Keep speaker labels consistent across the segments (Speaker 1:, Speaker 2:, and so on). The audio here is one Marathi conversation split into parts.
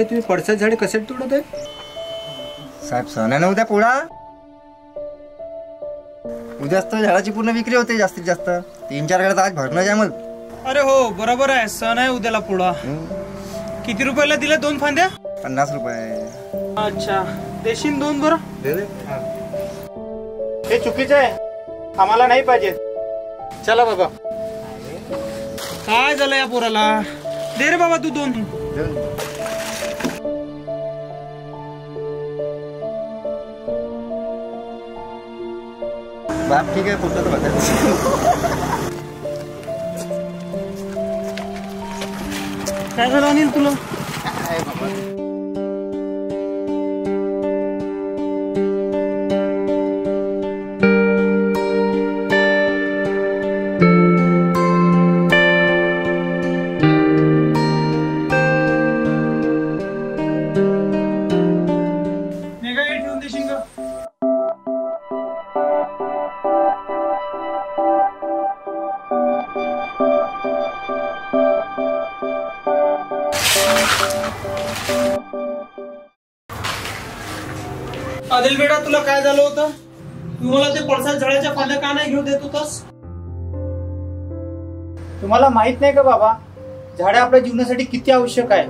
Speaker 1: हे तुम्ही पळसाची झाडे कशासाठी तोडत आहे?
Speaker 2: साहेब सण आहे ना उद्या पोळा. उद्याच तर झाडाची पूर्ण विक्री होते जास्तीत जास्त. 3-4 गाड्या आज भरणं जामल.
Speaker 1: अरे हो बरोबर आहे, सण आहे उद्याला पोळा. किती रुपयाला दिले 2 फांद्या?
Speaker 2: 50 रुपये.
Speaker 1: अच्छा देशील 2 बरं?
Speaker 2: दे दे.
Speaker 1: हे चुकीचं आहे, आम्हाला नाही पाहिजे. चला बाबा. काय झालं या पोराला? दे रे बाबा तू 2.
Speaker 2: बाप ठीक आहे, पुढचं तर
Speaker 1: काय झालं अनिल तुला? आदिल बेटा तुला काय झालं होतं? तू मला ते पळसाच्या झाडाच्या फांद्या का नाही घेऊन देत होतास?
Speaker 3: तुम्हाला माहित नाही का बाबा, झाडे आपल्या जीवनासाठी किती आवश्यक आहे.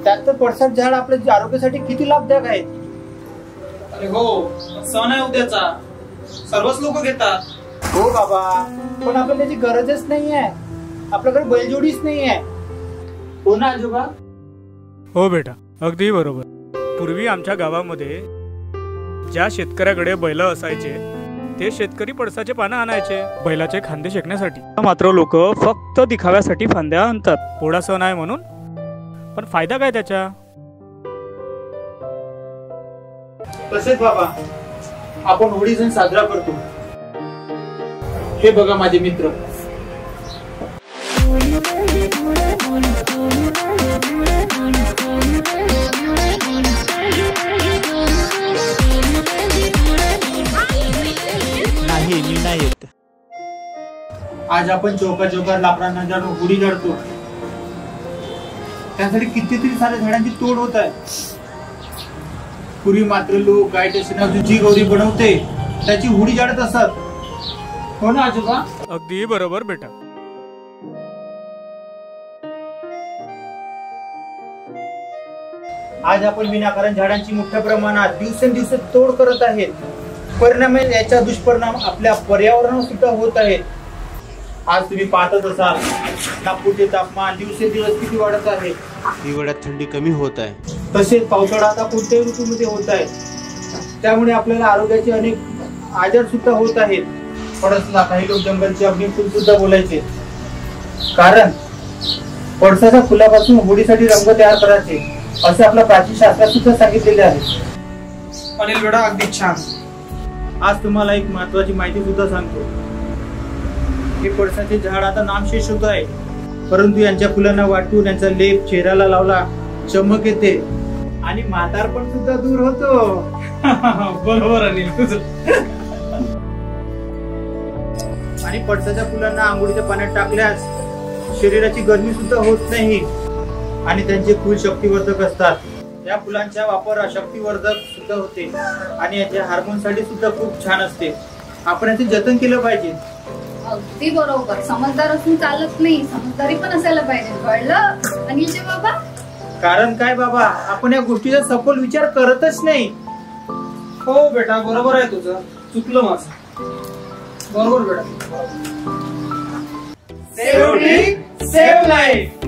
Speaker 3: त्यात तर पळसाचं झाड आपल्या आरोग्यासाठी किती लाभदायक आहे.
Speaker 1: अरे हो, सण आहे उद्याचा, सर्वच लोक घेतात.
Speaker 3: हो बाबा, पण आपल्याला त्याची गरजच नाही आहे. आपल्याकडे बैलजोडीच नाही आहे. हो ना आजोबा?
Speaker 4: हो बेटा, अगदी बरोबर. पूर्वी आमच्या गावामध्ये ज्या शेतकऱ्याकडे बैल असायचे ते शेतकरी पळसाचे पानं आणायचे बैलाचे खांदे शेकण्यासाठी. मात्र लोक फक्त दिखाव्यासाठी फांद्या आणतात. पोळा सण आहे म्हणून, पण फायदा काय त्याचा?
Speaker 3: तसेच बाबा, आपण होळी सण साजरा करतो. हे बघा माझे मित्र,
Speaker 1: मी नाही येत.
Speaker 3: आज आपण चौका लाकडांना जाणून होळी जळतो. त्यासाठी कितीतरी साऱ्या झाडांची तोड होत आहे. पूर्वी मात्र लोक गायच्या शेणाची जी गौरी बनवते त्याची होळी जाळत असतात. हो ना आजोबा?
Speaker 4: अगदी बरोबर बेटा.
Speaker 3: आज आपण विनाकारण झाडांची मोठ्या प्रमाणात दिवसेंदिवस तोड करत आहेत. परिणामी याचा दुष्परिणाम आपल्या पर्यावरणावर सुद्धा होत आहेत. आज तुम्ही पाहतच असाल, नागपूरचे तापमान दिवसेंदिवस किती वाढत आहे.
Speaker 5: हिवाळ्यात थंडी कमी होत आहे.
Speaker 3: तसेच पावसाळा आता कोणत्याही ऋतूमध्ये होत आहे. त्यामुळे आपल्याला आरोग्याचे अनेक आजार सुद्धा होत आहेत. पळसला काही लोक जंगलचे अग्निफूल सुद्धा बोलायचे, कारण पळसाच्या फुलापासून होळीसाठी रंग तयार करायचे असे आपल्या प्राचीन शास्त्रात सुद्धा सांगितलेले आहे.
Speaker 1: अनिल बेटा अगदी छान.
Speaker 3: आज तुम्हाला एक महत्वाची माहिती सुद्धा सांगतो. हे पळसाचे झाड आता नामशेष होत आहे, परंतु यांच्या फुलांना वाटून यांचा लेप चेहऱ्याला लावला चमक येते आणि म्हातारपण सुद्धा दूर होतो.
Speaker 1: बरोबर अनिल तुझं.
Speaker 3: आणि पळसाच्या फुलांना आंघोळीच्या पाण्यात टाकल्यास शरीराची गरमी सुद्धा होत नाही आणि त्यांचे फूल शक्तिवर्धक असतात. या फुलांचा वापर शक्तिवर्धक सुद्धा होते आणि याच्या हार्मोनसाठी सुद्धा खूप छान असते. आपण याचे जतन केलं पाहिजे.
Speaker 6: अगदी बरोबर. समजदार असून चालत नाही, समजदारी पण असायला पाहिजे. कळलं अनिलचे बाबा?
Speaker 3: कारण काय बाबा, आपण या गोष्टीचा सखोल विचार करतच नाही.
Speaker 1: हो बेटा बरोबर आहे तुझं, चुकलं माझं. बरोबर बेटा.
Speaker 3: Save tree, save life.